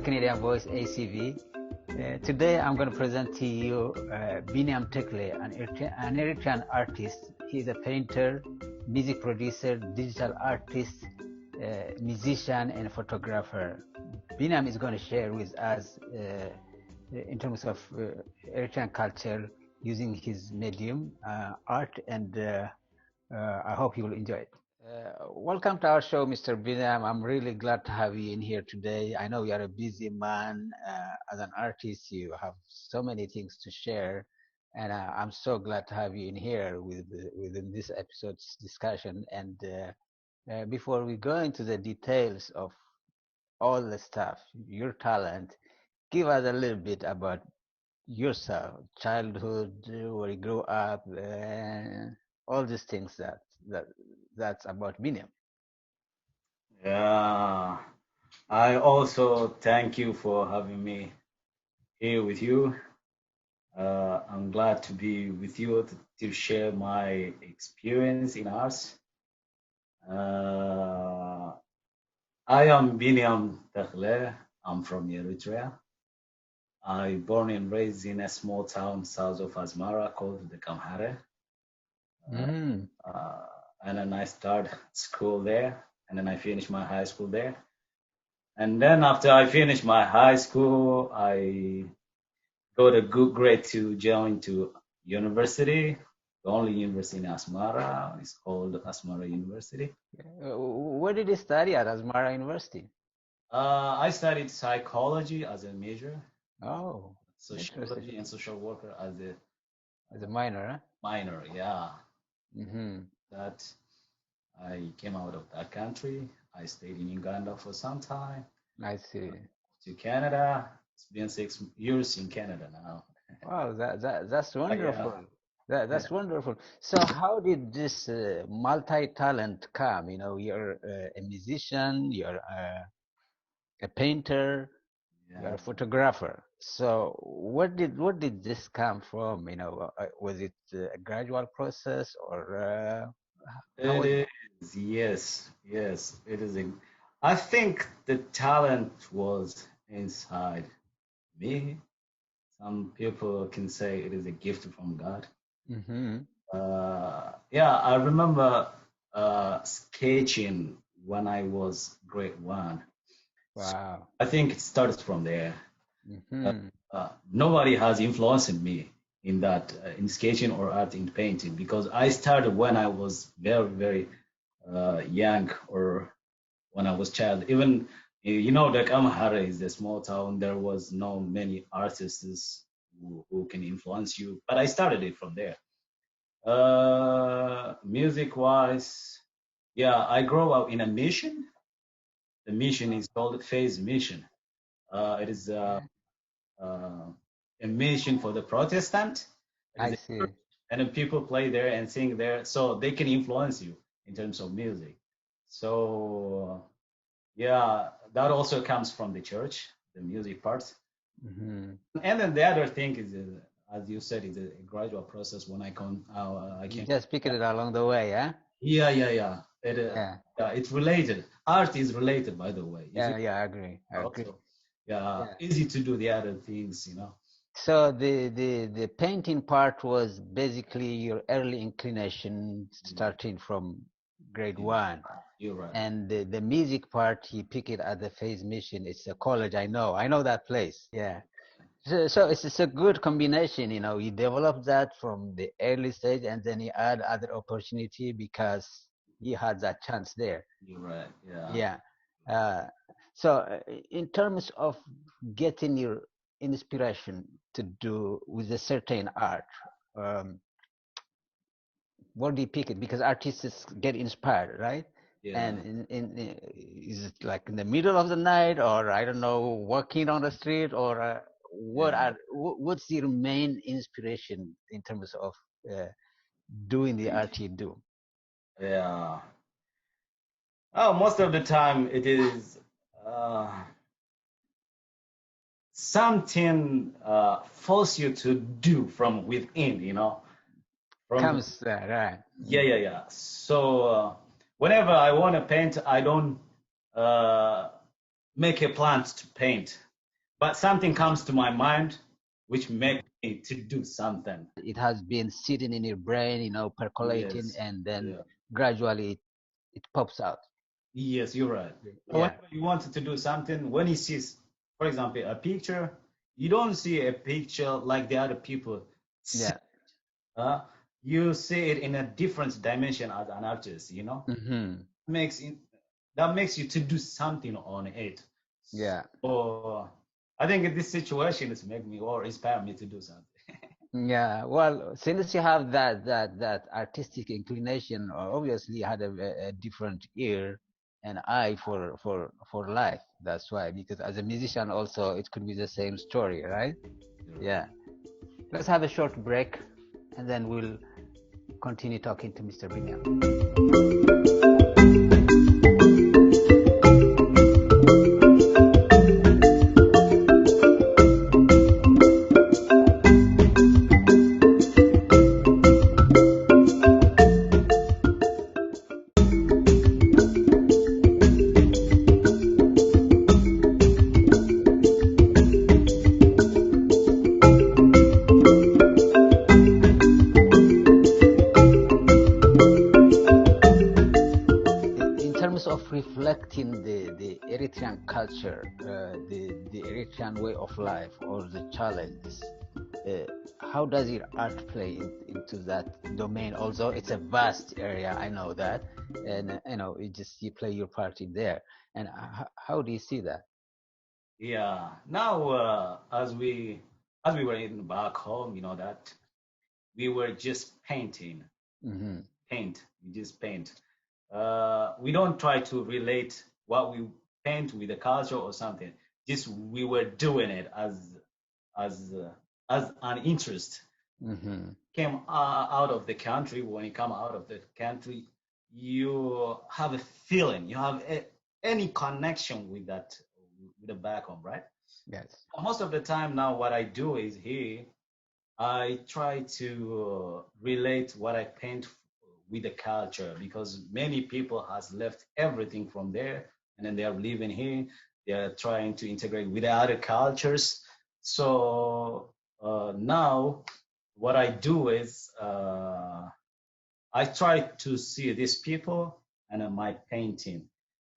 One Canadian Voice, ACV. Today I'm going to present to you Biniam Tecle, an Eritrean artist. He's a painter, music producer, digital artist, musician, and photographer. Biniam is going to share with us in terms of Eritrean culture using his medium, art, and I hope you will enjoy it. Welcome to our show, Mr. Biniam. I'm really glad to have you in here today. I know you are a busy man. As an artist, you have so many things to share, and I'm so glad to have you in here within this episode's discussion. And before we go into the details of all the stuff, your talent, give us a little bit about yourself, childhood, where you grew up, all these things that's about Biniam. Yeah, I also thank you for having me here with you. I'm glad to be with you to share my experience in arts. Uh, I am Biniam Tecle. I'm from Eritrea. I born and raised in a small town south of Asmara called the Kamhare. And then I started school there, and then I finished my high school there. And then after I finished my high school, I got a good grade to join to university. The only university in Asmara is called Asmara University. Where did you study at Asmara University? I studied psychology as a major. Oh, sociology and social worker as a minor, huh? Minor, yeah. Mm-hmm. That I came out of that country. I stayed in Uganda for some time. I see. To Canada. It's been 6 years in Canada now. Wow, that's wonderful. That's wonderful. So how did this multi-talent come? You know, you're a musician, you're a painter, you're a photographer. So what did this come from? You know, was it a gradual process or how was it? Yes, it is. I think the talent was inside me. Some people can say it is a gift from God. Mm-hmm. Yeah, I remember sketching when I was grade 1. Wow. So I think it started from there. Mm-hmm. Nobody has influenced me in that, in sketching or art in painting, because I started when I was very, very young, or when I was child. Even the Kamahara is a small town. There was no many artists who can influence you, but I started it from there. Music wise, yeah, I grew up in a mission. The mission is called Phase Mission. It is a mission for the Protestant. I see. And then people play there and sing there, so they can influence you in terms of music. So yeah, that also comes from the church, the music part. Mm-hmm. And then the other thing is, as you said, it's a gradual process. When I came, You just pick it along the way, yeah? Yeah. Yeah. It's related. Art is related, by the way. Yeah, I agree. Easy to do the other things, So the painting part was basically your early inclination starting from grade 1. You're right. And the music part, you pick it at the Phase Mission. It's a college, I know that place. Yeah. So it's a good combination, you develop that from the early stage and then you add other opportunity because you had that chance there. You're right, yeah. So in terms of getting your inspiration to do with a certain art, what do you pick it? Because artists get inspired, right? Yeah. And is it like in the middle of the night, or I don't know, walking on the street, or what's your main inspiration in terms of doing the art you do? Yeah. Oh, most of the time it is something force you to do from within, Comes right. Yeah. So whenever I want to paint, I don't make a plan to paint. but something comes to my mind which makes me to do something. It has been sitting in your brain, percolating, Yes, and then yeah, gradually it pops out. yes, you're right. So Yeah, whenever you wanted to do something, when you see, for example, a picture, you don't see a picture like the other people see. yeah. Uh, you see it in a different dimension as an artist, Hmm. makes it that makes you to do something on it. Yeah. So I think this situation is make me or inspire me to do something. Yeah, well, since you have that artistic inclination, obviously you had a different ear and eye for life. That's why, because as a musician, also it could be the same story, right? You're right. Yeah. Let's have a short break, and then we'll continue talking to Mr. Biniam. In terms of reflecting the Eritrean culture, the Eritrean way of life, or the challenges, uh, how does your art play into that domain? Although it's a vast area, I know that, and you play your part in there. And how do you see that? Yeah. Now, as we were in back home, that we were just painting, Hmm. paint. We just paint. We don't try to relate what we paint with the culture or something. Just we were doing it as uh, as an interest. Hmm. Came out of the country. When you come out of the country, you have a feeling. You have any connection with that with the back home, right? Yes. Most of the time now, what I do is here I try to relate what I paint with the culture because many people has left everything from there and then they are living here. They are trying to integrate with the other cultures. So now what I do is I try to see these people and my painting,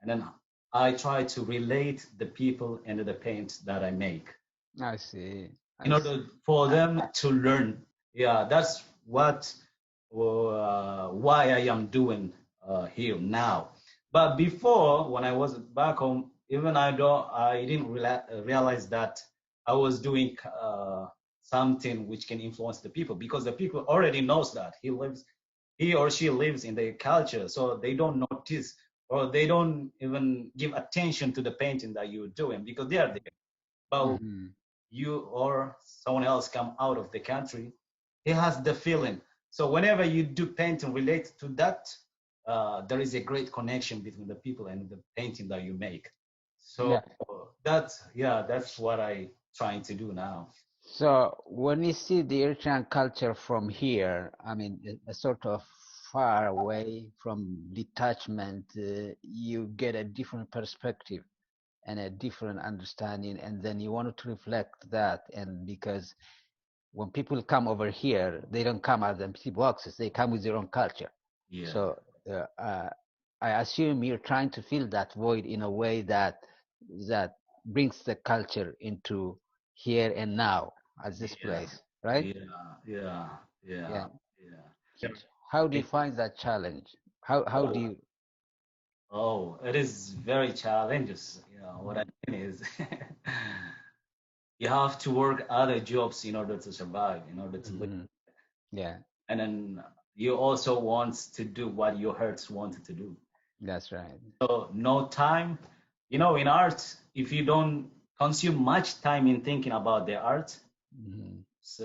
and then I try to relate the people and the paint that I make I see. in I see. order for them to learn. Yeah, that's why I am doing here now. But before, when I was back home, even I didn't realize that I was doing something which can influence the people because the people already knows that he or she lives in the culture, so they don't notice or they don't even give attention to the painting that you're doing because they are there. But Hmm. you or someone else come out of the country, he has the feeling. So whenever you do painting related to that, there is a great connection between the people and the painting that you make. So Yeah. that's what I trying to do now. So when you see the Eritrean culture from here, I mean, a sort of far away from detachment, you get a different perspective and a different understanding, and then you want to reflect that. And because when people come over here, they don't come as empty boxes; they come with their own culture. Yeah, So I assume you're trying to fill that void in a way that brings the culture into here and now as this yeah, place, right? yeah, yeah, yeah, Yeah. yeah. How do you find that challenge? How do Oh, you? oh, it is very challenges. What I Mhm. mean is you have to work other jobs in order to survive, in order to live. Mhm. Yeah, And then you also want to do what your hearts wanted to do. that's right. So no time. In art, if you don't consume much time in thinking about the art, Hmm. it's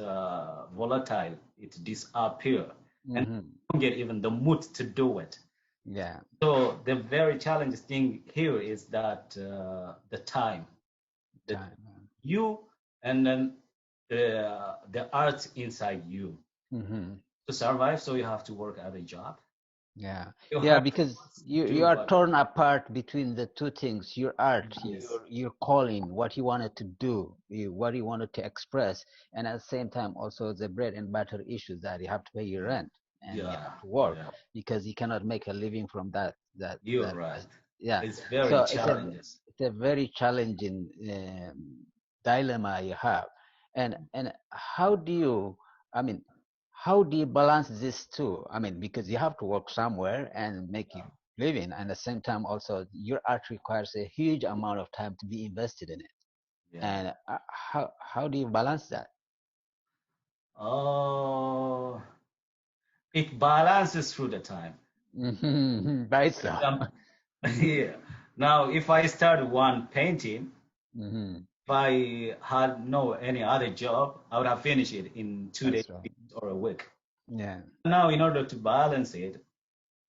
volatile. It disappear, and you Hmm. don't get even the mood to do it. Yeah, So the very challenging thing here is that the time, that time. you and then the art inside you Hmm. to survive. So you have to work at a job. Yeah, You yeah, have to because you do are what. torn apart between the two things: your art, Yes. your calling, what you wanted to do, what you wanted to express, and at the same time also the bread and butter issues that you have to pay your Yeah. rent and you Yeah. have to work Yeah. because you cannot make a living from that. You're right. Yeah. It's very So challenges. it's a very challenging dilemma you have, and how do you? I mean, how do you balance this two? I mean, because you have to work somewhere and make Yeah. your living, and at the same time, also your art requires a huge amount of time to be invested in it. Yeah. And how do you balance that? Oh, it balances through the time. Right, so. Um, yeah. Now, if I start one painting, Hmm. if I had no any other job, I would have finished it in 2 days That's right. or a week. Yeah. Now, in order to balance it,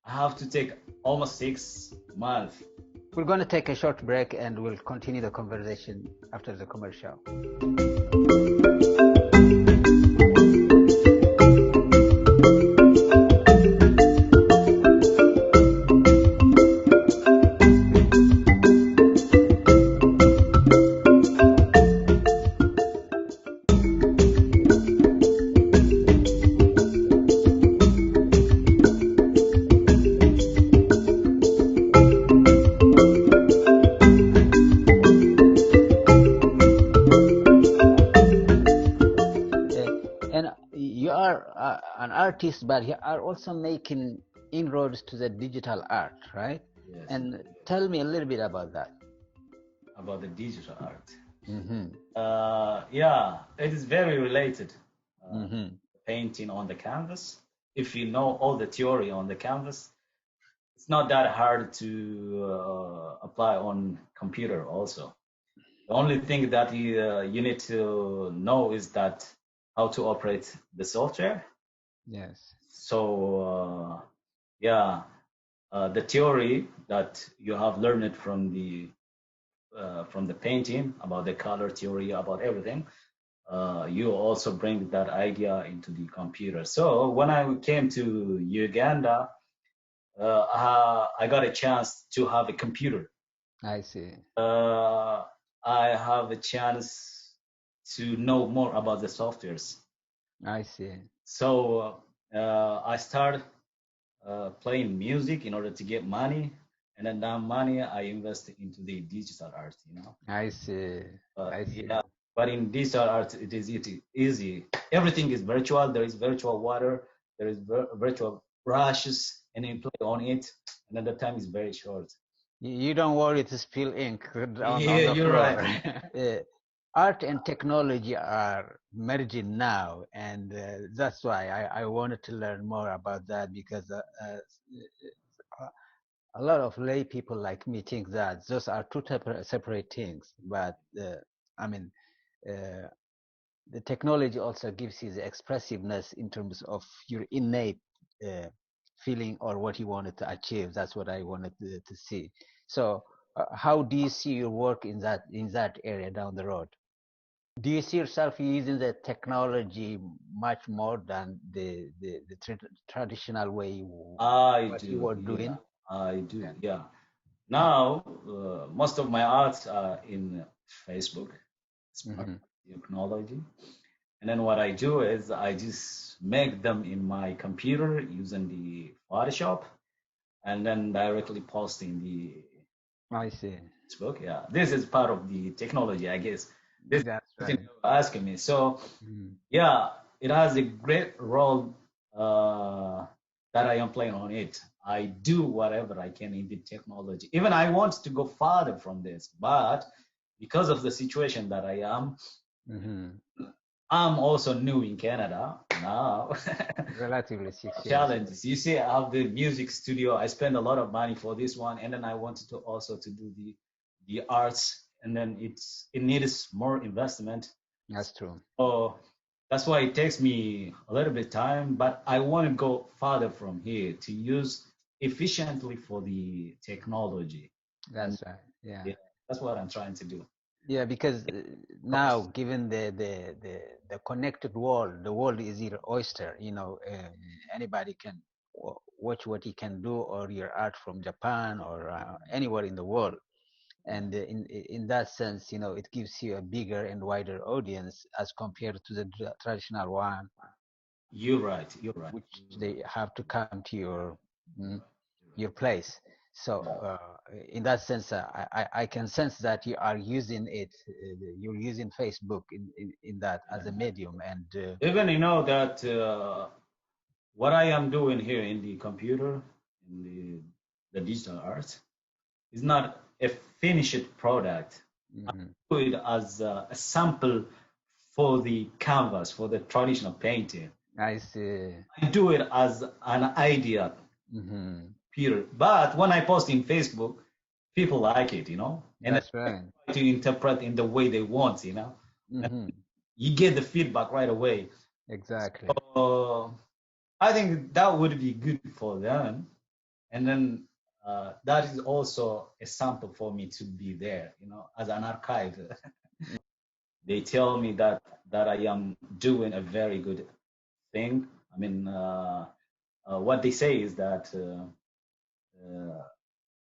I have to take almost 6 months. We're going to take a short break and we'll continue the conversation after the commercial. And you are an artist, but you are also making inroads to the digital art, right? Yes, And yes. tell me a little bit about that. About the digital art. Mm-hmm. Yeah, it is very related. Uh, Mm-hmm. Painting on the canvas. If you know all the theory on the canvas, it's not that hard to apply on computer also. The only thing that you need to know is that how to operate the software. Yes. So yeah, the theory that you have learned from the painting about the color theory about everything, you also bring that idea into the computer. So when I came to Uganda, I got a chance to have a computer. I see. Uh, I have a chance to know more about the softwares. I see. So I started playing music in order to get money, and then that money I invest into the digital art. I see. I see. Yeah, but in digital art, it is easy. Everything is virtual. There is virtual water. There is virtual brushes, and you play on it. And then the time is very short. You don't worry to spill ink on Yeah, the you're right. floor. uh, Art and technology are merging now, and that's why I wanted to learn more about that because a lot of lay people like me think that those are two separate things. But I mean, uh, the technology also gives you the expressiveness in terms of your innate uh, feeling or what you wanted to achieve. That's what I wanted to see. So, how do you see your work in that area down the road? Do you see yourself using the technology much more than the traditional way I what you do. were Yeah, doing? I do. Yeah. Yeah. Now, most of my arts are in Facebook. It's part Hmm. of technology. And then what I do is I just make them in my computer using the Photoshop and then directly posting the I see. Facebook. Yeah, this is part of the technology, I guess. This is That's something right. you were asking me. So, Mm. yeah, it has a great role that I am playing on it. I do whatever I can in the technology. Even I want to go farther from this, but because of the situation that I am, Hmm. I'm also new in Canada now. Relatively 6 years. Challenges. You see, I have the music studio. I spend a lot of money for this one, and then I wanted to also to do the arts, and then it needs more investment. That's true. So that's why it takes me a little bit time, but I want to go farther from here to use efficiently for the technology, and That's right. Yeah. yeah, that's what I'm trying to do. Yeah, because now, Cost. given the connected world, the world is your oyster. Anybody can watch what you can do or your art from Japan or anywhere in the world. And in that sense, it gives you a bigger and wider audience as compared to the traditional one, You're right. You're right. which You're they right. have to come to your place. So Yeah. in that sense, I can sense that you are using it. You're using Facebook in that as a medium, and Even that what I am doing here in the computer, in the digital art, is not a finished product. mhm. Do it as a sample for the canvas, for the traditional painting. I see. I do it as an idea, Hmm. period. But when I post in Facebook, people like it, and then That's they right. try to interpret in the way they want. And Hmm. you get the feedback right away. Exactly. So I think that would be good for them. And then that is also a sample for me to be there, as an archive. They tell me that I am doing a very good thing. I mean, what they say is that uh,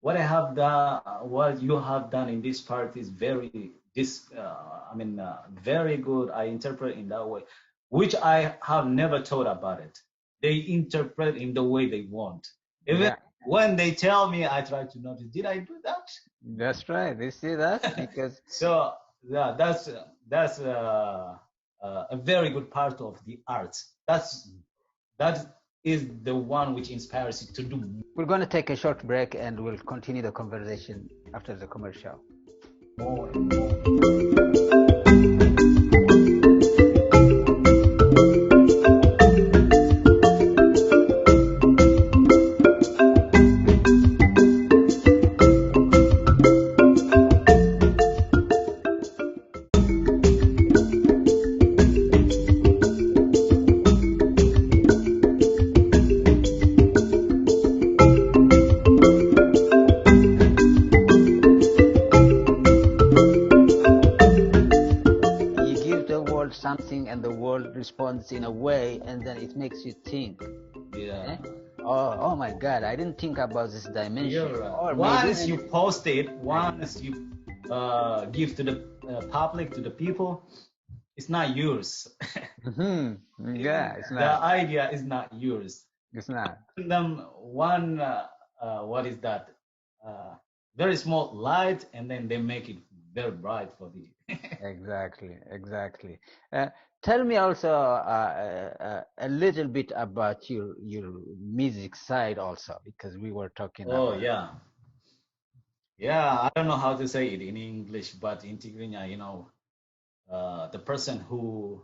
what you have done in this part is very good. I interpret in that way, which I have never thought about it. They interpret in the way they want. Even Yeah, when they tell me, I try to notice, did I do that's right. You see that? that? Because So yeah, that's a very good part of the art. That is the one which inspires you to do we're going to take a short break and we'll continue the conversation after the commercial. more and more. You give the world something and the world responds in a way, and then it makes you think. Yeah. Eh? Oh my God, I didn't think about this dimension. You're right. Or maybe Once even you post it, once you give to the public, to the people, it's not yours. yeah, it's The not. idea is not yours. It's not. Them one, what is that? Uh, Very small light, and then they make it very bright for the. Exactly, exactly. Uh, Tell me also a little bit about your music side also, because we were talking Oh about. yeah, yeah. I don't know how to say it in English, but in Tigrinya, the person who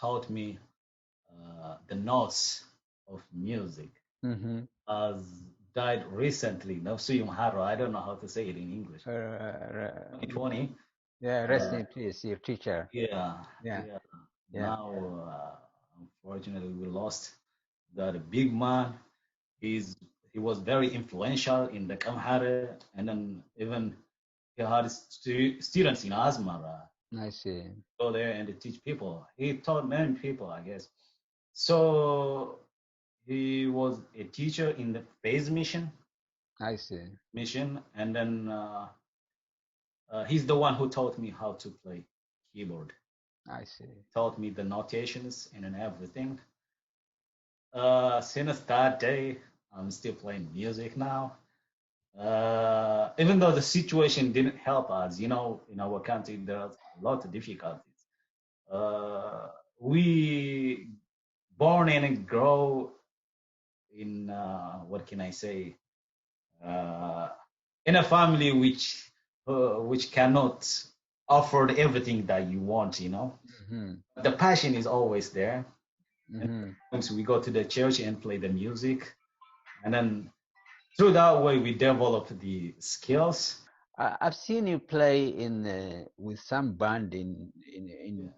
taught me the notes of music Mm-hmm. has died recently. Nafsuyum Haro. I don't know how to say it in English. Uh, 2020. yeah, rest Uh, in peace, your teacher. yeah, Yeah, yeah. yeah. Now, unfortunately, we lost that big man. He's he was very influential in the Kamhare, and then even he had students in Asmara I see. go there and teach people. He taught many people, I guess. So he was a teacher in the phase I see. mission, and then he's the one who taught me how to play keyboard. I see. Taught me the notations and then everything. Since that day, I'm still playing music now. Even though the situation didn't help us, in our country there are a lot of difficulties. We born and grow in what can I say? Uh, in a family which cannot offer everything that you want. Mm-hmm. The passion is always there. And Mm-hmm. once we go to the church and play the music, and then through that way we develop the skills. I've seen you play in with some band Yeah.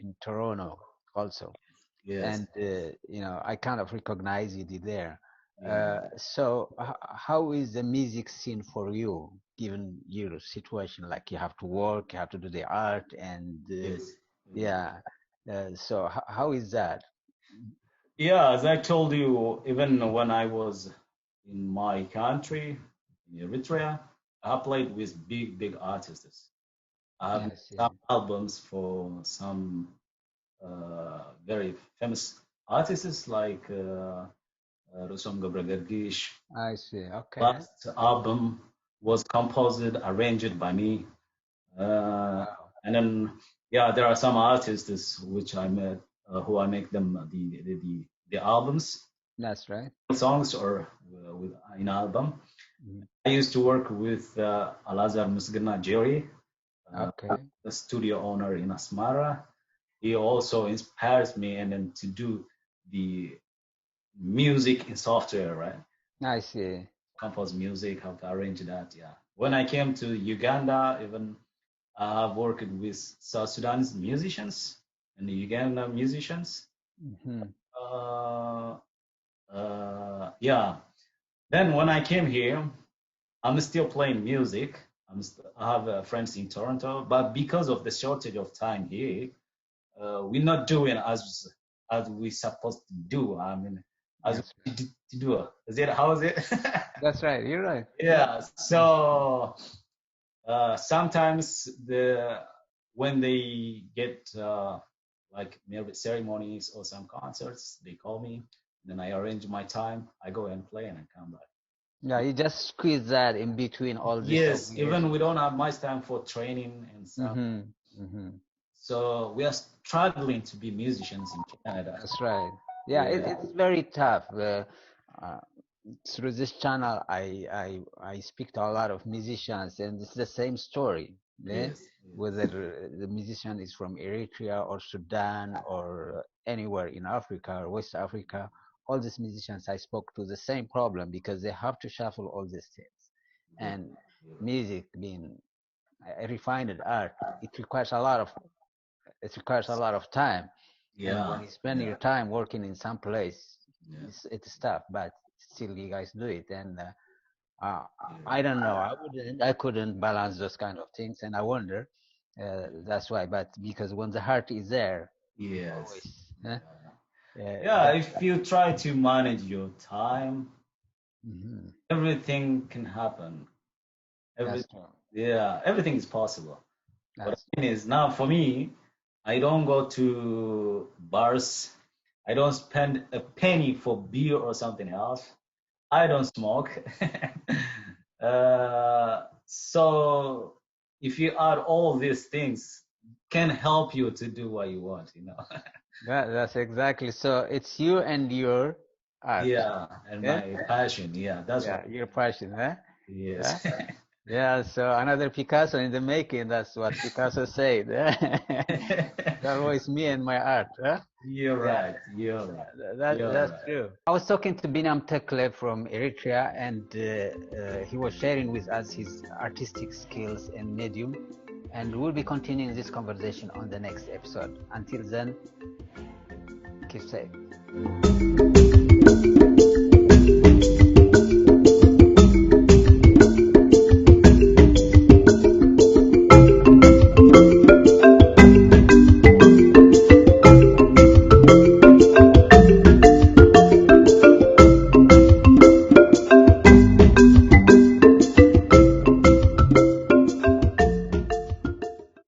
in Toronto also. Yes. And I kind of recognize you there. Yeah. So how is the music scene for you, given your situation? Like you have to work, you have to do the art, and Yes. Yeah. yeah. So how is that? Yeah, as I told you, even when I was in my country, in Eritrea, I played with big artists. I have Yeah, made I some see. albums for some very famous artists like Rusam Gabragargish. I see. Okay. Last album was composed, arranged by me. Wow. And then, yeah, there are some artists which I met, who I make them the albums, That's right. songs, or with an album. Mhm. I used to work with Alazar Musgana Jerry, uh, Okay. the studio owner in Asmara. He also inspires me and then to do the music in software, right? I see. Compose music, how to arrange that. Yeah. When I came to Uganda, even I've worked with South Sudanese musicians and the Uganda musicians. Hmm. Uh, yeah. Then when I came here, I'm still playing music. I have friends in Toronto, but because of the shortage of time here, we're not doing as we supposed to do. I mean, as That's we right. did to do. Is it? How is it? That's right. You're right. Yeah. Mm. So sometimes when they get like maybe ceremonies or some concerts, they call me. Then I arrange my time. I go and play and I come back. Yeah, you just squeeze that in between all these Yes, even we obligations. don't have much time for training and stuff. Mm-hmm. Mm-hmm. So we are struggling to be musicians in Canada. That's right. Yeah, Yeah. it's very tough. Uh, Through this channel, I speak to a lot of musicians, and it's the same story. Yeah? Yes. Whether the musician is from Eritrea or Sudan or anywhere in Africa or West Africa, all these musicians I spoke to the same problem because they have to shuffle all these things. You're And right. music being a refined art, it requires a lot of time. And Yeah. when you spend Yeah. your time working in some place, Yeah. it's tough, but still you guys do it. And uh, I Yeah. don't know. I couldn't balance those kind of things, and I wonder. That's why. But because when the heart is there, Yes. always, Yeah. Yeah. If you try to manage your time, Mhm. everything can happen. Every That's true. Yeah, everything is possible. What That's I mean is now for me, I don't go to bars. I don't spend a penny for beer or something else. I don't smoke. So if you add all these things, can help you to do what you want, you know. that's exactly. So it's you and your art. Yeah, and Yeah, my passion. Yeah, that's what yeah, your passion, huh? it is. Yeah. Yeah, so another Picasso in the making. That's what Picasso said. It's always me and my art. Huh? You're Yeah, right. You're right. You're that's right. true. I was talking to Biniam Tecle from Eritrea, and he was sharing with us his artistic skills and medium. And we'll be continuing this conversation on the next episode. Until then, keep safe.